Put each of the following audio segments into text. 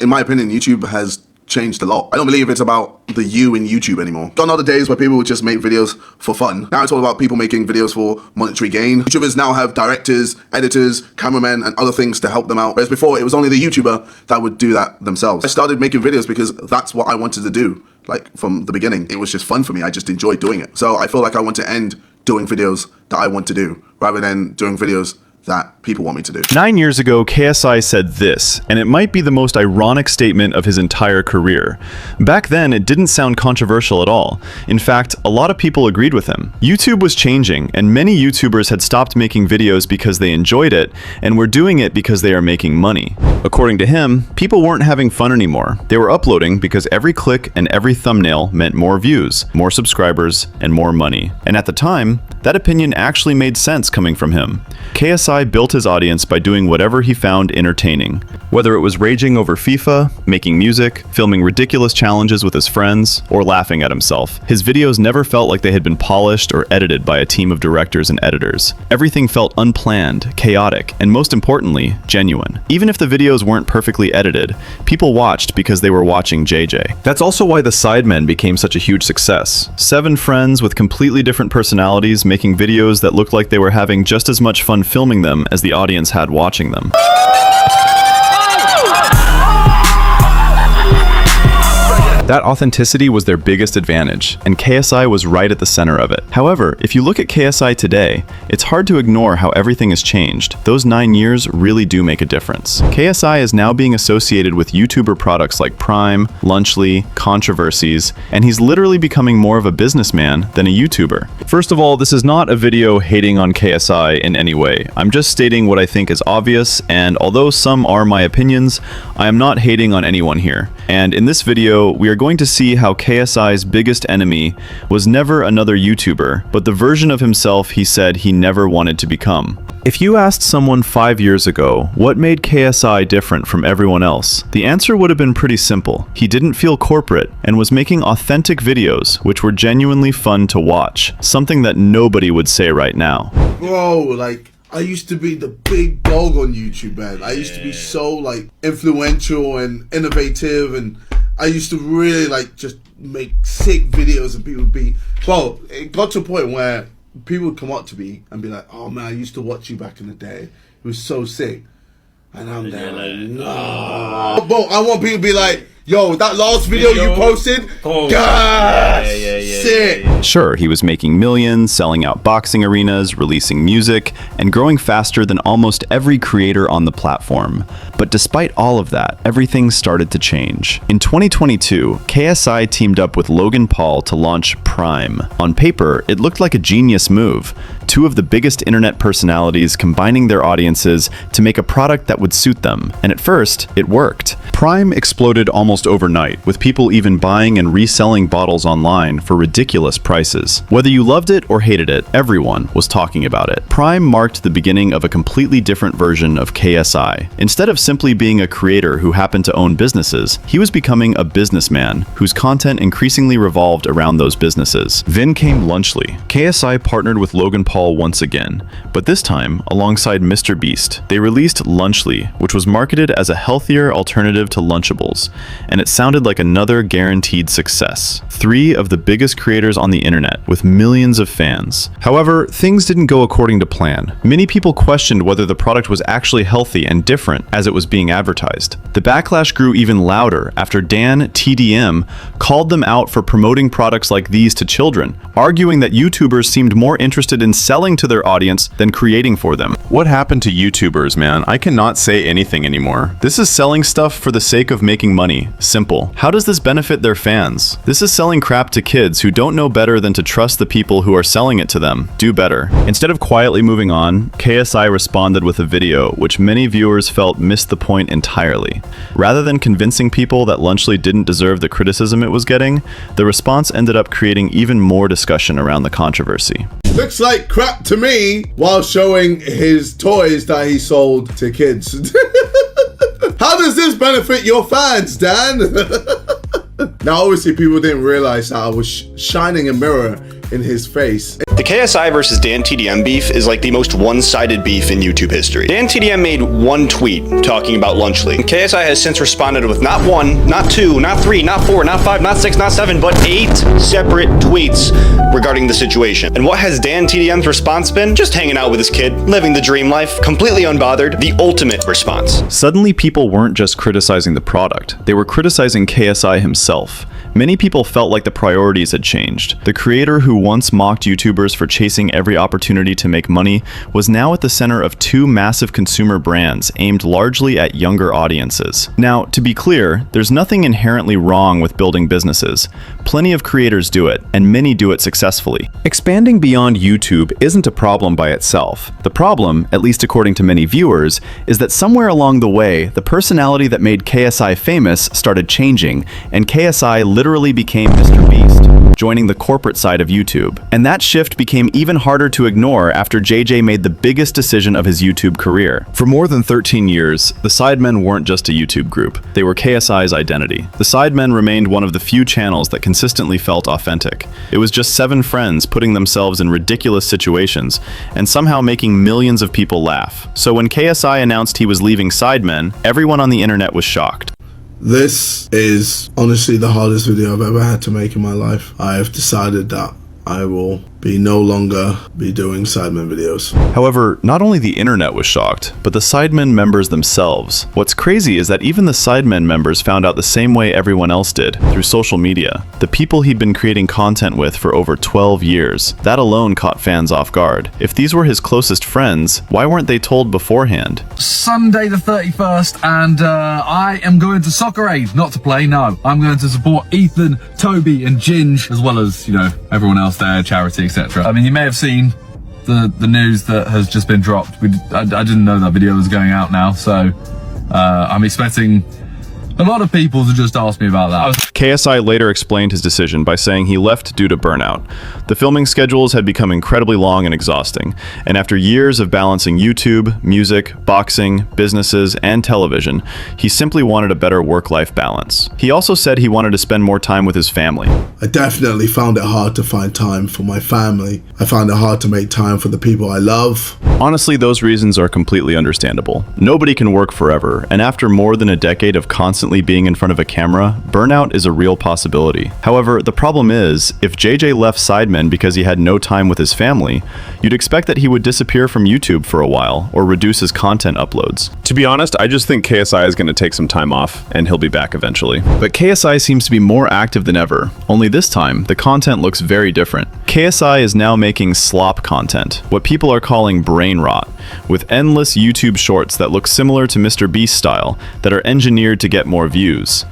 In my opinion, YouTube has changed a lot. I don't believe it's about the you in YouTube anymore. Gone are the days where people would just make videos for fun. Now it's all about people making videos for monetary gain. YouTubers now have directors, editors, cameramen, and other things to help them out. Whereas before, it was only the YouTuber that would do that themselves. I started making videos because that's what I wanted to do. Like from the beginning, it was just fun for me. I just enjoyed doing it. So I feel like I want to end doing videos that I want to do rather than doing videos that people want me to do. 9 years ago, KSI said this, and it might be the most ironic statement of his entire career. Back then, it didn't sound controversial at all. In fact, a lot of people agreed with him. YouTube was changing, and many YouTubers had stopped making videos because they enjoyed it, and were doing it because they are making money. According to him, people weren't having fun anymore. They were uploading because every click and every thumbnail meant more views, more subscribers, and more money. And at the time, that opinion actually made sense coming from him. KSI built his audience by doing whatever he found entertaining. Whether it was raging over FIFA, making music, filming ridiculous challenges with his friends, or laughing at himself, his videos never felt like they had been polished or edited by a team of directors and editors. Everything felt unplanned, chaotic, and most importantly, genuine. Even if the videos weren't perfectly edited, people watched because they were watching JJ. That's also why the Sidemen became such a huge success. 7 friends with completely different personalities making videos that looked like they were having just as much fun filming them as the audience had watching them. That authenticity was their biggest advantage, and KSI was right at the center of it. However, if you look at KSI today, it's hard to ignore how everything has changed. Those 9 years really do make a difference. KSI is now being associated with YouTuber products like Prime, Lunchly, Controversies, and he's literally becoming more of a businessman than a YouTuber. First of all, this is not a video hating on KSI in any way. I'm just stating what I think is obvious, and although some are my opinions, I am not hating on anyone here. And in this video, we are going to see how KSI's biggest enemy was never another YouTuber, but the version of himself he said he never wanted to become. If you asked someone 5 years ago what made KSI different from everyone else, the answer would have been pretty simple. He didn't feel corporate and was making authentic videos which were genuinely fun to watch, something that nobody would say right now. Bro, like, I used to be the big dog on YouTube, man. I used to be so, like, influential and innovative, and I used to really, like, just make sick videos, and people would be... Well, it got to a point where people would come up to me and be like, oh, man, I used to watch you back in the day. It was so sick. And I'm there like, no. But I want people to be like, yo, that last video you posted, sick. Sure, he was making millions, selling out boxing arenas, releasing music, and growing faster than almost every creator on the platform. But despite all of that, everything started to change. In 2022, KSI teamed up with Logan Paul to launch Prime. On paper, it looked like a genius move. 2 of the biggest internet personalities combining their audiences to make a product that would suit them. And at first, it worked. Prime exploded almost overnight, with people even buying and reselling bottles online for ridiculous prices. Whether you loved it or hated it, everyone was talking about it. Prime marked the beginning of a completely different version of KSI. Instead of simply being a creator who happened to own businesses, he was becoming a businessman whose content increasingly revolved around those businesses. Then came Lunchly. KSI partnered with Logan Paul once again, but this time alongside Mr. Beast. They released Lunchly, which was marketed as a healthier alternative to Lunchables, and it sounded like another guaranteed success. 3 of the biggest creators on the internet, with millions of fans. However, things didn't go according to plan. Many people questioned whether the product was actually healthy and different as it was being advertised. The backlash grew even louder after Dan TDM called them out for promoting products like these to children, arguing that YouTubers seemed more interested in selling to their audience than creating for them. What happened to YouTubers, man? I cannot say anything anymore. This is selling stuff for the sake of making money. Simple. How does this benefit their fans? This is selling crap to kids who don't know better than to trust the people who are selling it to them. Do better. Instead of quietly moving on, KSI responded with a video which many viewers felt missed the point entirely. Rather than convincing people that Lunchly didn't deserve the criticism it was getting, the response ended up creating even more discussion around the controversy. Looks like crap to me, while showing his toys that he sold to kids. How does this benefit your fans, Dan? Now, obviously, people didn't realize that I was shining a mirror in his face. The KSI versus Dan TDM beef is like the most one-sided beef in YouTube history. Dan TDM made one tweet talking about Lunch League. KSI has since responded with not one, not two, not three, not four, not five, not six, not seven, but 8 separate tweets regarding the situation. And what has Dan TDM's response been? Just hanging out with his kid, living the dream life, completely unbothered, the ultimate response. Suddenly, people weren't just criticizing the product, they were criticizing KSI himself. Many people felt like the priorities had changed. The creator who once mocked YouTubers for chasing every opportunity to make money was now at the center of 2 massive consumer brands aimed largely at younger audiences. Now, to be clear, there's nothing inherently wrong with building businesses. Plenty of creators do it, and many do it successfully. Expanding beyond YouTube isn't a problem by itself. The problem, at least according to many viewers, is that somewhere along the way, the personality that made KSI famous started changing, and KSI literally became Mr. Beast, joining the corporate side of YouTube. And that shift became even harder to ignore after JJ made the biggest decision of his YouTube career. For more than 13 years, the Sidemen weren't just a YouTube group. They were KSI's identity. The Sidemen remained one of the few channels that consistently felt authentic. It was just 7 friends putting themselves in ridiculous situations and somehow making millions of people laugh. So when KSI announced he was leaving Sidemen, everyone on the internet was shocked. This is honestly the hardest video I've ever had to make in my life. I have decided that I will no longer be doing Sidemen videos. However, not only the internet was shocked, but the Sidemen members themselves. What's crazy is that even the Sidemen members found out the same way everyone else did, through social media. The people he'd been creating content with for over 12 years. That alone caught fans off guard. If these were his closest friends, why weren't they told beforehand? Sunday the 31st, and I am going to Soccer Aid, not to play, no. I'm going to support Ethan, Toby, and Ginge, as well as, you know, everyone else there, charity, etc. I mean, you may have seen the news that has just been dropped. I didn't know that video was going out now, so I'm expecting a lot of people to just ask me about that. KSI later explained his decision by saying he left due to burnout. The filming schedules had become incredibly long and exhausting, and after years of balancing YouTube, music, boxing, businesses, and television, he simply wanted a better work-life balance. He also said he wanted to spend more time with his family. I definitely found it hard to find time for my family. I found it hard to make time for the people I love. Honestly, those reasons are completely understandable. Nobody can work forever, and after more than a decade of constantly being in front of a camera, burnout is a real possibility. However, the problem is, if JJ left Sidemen because he had no time with his family, you'd expect that he would disappear from YouTube for a while, or reduce his content uploads. To be honest, I just think KSI is going to take some time off, and he'll be back eventually. But KSI seems to be more active than ever, only this time, the content looks very different. KSI is now making slop content, what people are calling brain rot, with endless YouTube shorts that look similar to Mr. Beast style, that are engineered to get more views.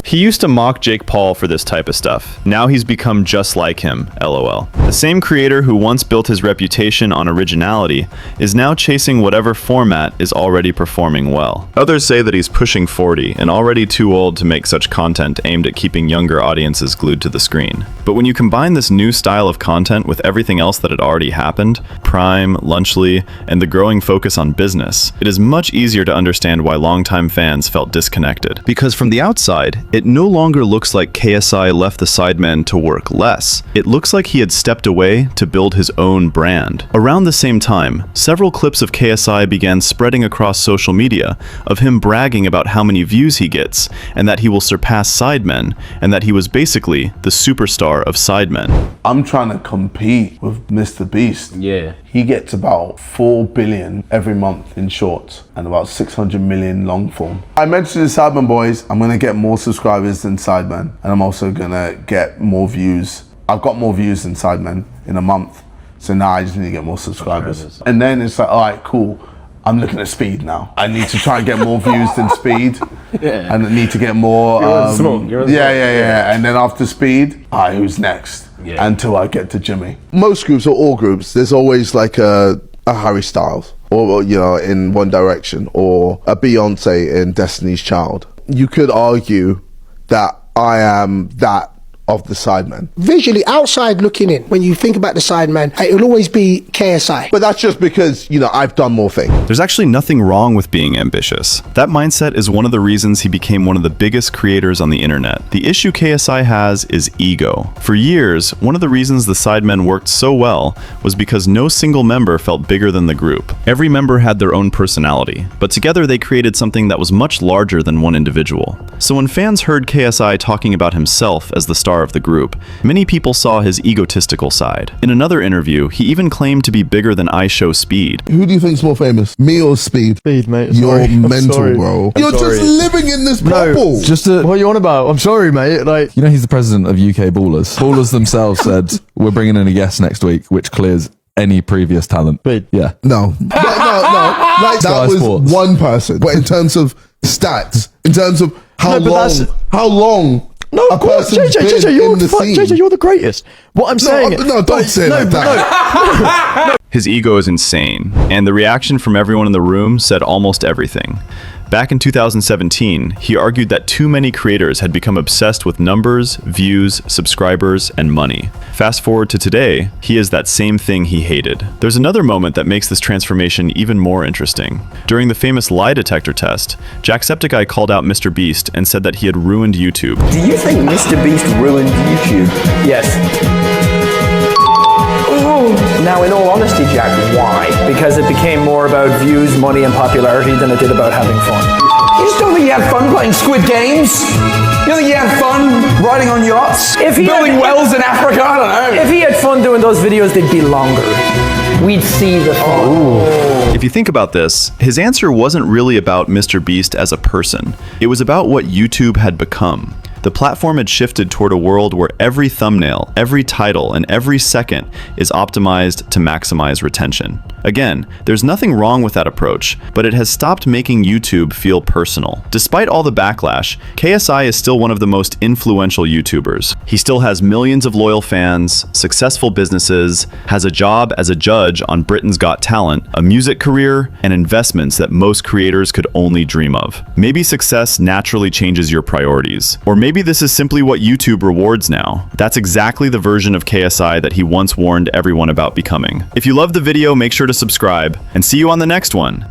He used to mock Jake Paul for this type of stuff. Now he's become just like him, LOL. The same creator who once built his reputation on originality is now chasing whatever format is already performing well. Others say that he's pushing 40 and already too old to make such content aimed at keeping younger audiences glued to the screen. But when you combine this new style of content with everything else that had already happened, Prime, Lunchly, and the growing focus on business, it is much easier to understand why longtime fans felt disconnected. Because from the outside, it no longer looks like KSI left the Sidemen to work less. It looks like he had stepped away to build his own brand. Around the same time, several clips of KSI began spreading across social media of him bragging about how many views he gets, and that he will surpass Sidemen, and that he was basically the superstar of Sidemen. I'm trying to compete with Mr. Beast. Yeah. He gets about 4 billion every month in shorts and about 600 million long form. I mentioned the Sidemen boys, I'm gonna get more subscribers than Sidemen, and I'm also gonna get more views. I've got more views than Sidemen in a month, so now I just need to get more subscribers. And then it's like, all right, cool. I'm looking at Speed now. I need to try and get more views than Speed. Yeah. And I need to get more. Yeah. And then after Speed, who's next? Yeah. Until I get to Jimmy. Most groups or all groups, there's always like a Harry Styles, or you know, in One Direction, or a Beyonce in Destiny's Child. You could argue that I am that of the Sidemen. Visually, outside looking in, when you think about the Sidemen, it will always be KSI. But that's just because, you know, I've done more things. There's actually nothing wrong with being ambitious. That mindset is one of the reasons he became one of the biggest creators on the internet. The issue KSI has is ego. For years, one of the reasons the Sidemen worked so well was because no single member felt bigger than the group. Every member had their own personality, but together they created something that was much larger than one individual. So when fans heard KSI talking about himself as the star of the group, many people saw his egotistical side. In another interview, he even claimed to be bigger than Speed. Who do you think's more famous? Me or Speed? Speed, mate. You're Sorry. mental, Sorry. bro. I'm You're sorry. just living in this bubble. What are you on about? I'm sorry, mate. Like, You know, he's the president of UK Ballers. Ballers themselves said, we're bringing in a guest next week, which clears any previous talent. Speed. Yeah. No. No. Like, Sky that was Sports. one person. But in terms of stats, in terms of how long no, a of course, person's JJ, been you're in the scene. JJ, you're the greatest. What I'm saying, don't say it like that. His ego is insane, and the reaction from everyone in the room said almost everything. Back in 2017, he argued that too many creators had become obsessed with numbers, views, subscribers, and money. Fast forward to today, he is that same thing he hated. There's another moment that makes this transformation even more interesting. During the famous lie detector test, Jacksepticeye called out Mr. Beast and said that he had ruined YouTube. Do you think Mr. Beast ruined YouTube? Yes. Now, in all honesty, Jack, why? Because it became more about views, money, and popularity than it did about having fun. You just don't think you had fun playing Squid Games? You don't think you had fun riding on yachts? Building wells in Africa? I don't know. If he had fun doing those videos, they'd be longer. We'd see the fun. If you think about this, his answer wasn't really about Mr. Beast as a person. It was about what YouTube had become. The platform had shifted toward a world where every thumbnail, every title, and every second is optimized to maximize retention. Again, there's nothing wrong with that approach, but it has stopped making YouTube feel personal. Despite all the backlash, KSI is still one of the most influential YouTubers. He still has millions of loyal fans, successful businesses, has a job as a judge on Britain's Got Talent, a music career, and investments that most creators could only dream of. Maybe success naturally changes your priorities, or maybe this is simply what YouTube rewards now. That's exactly the version of KSI that he once warned everyone about becoming. If you loved the video, make sure to subscribe, and see you on the next one.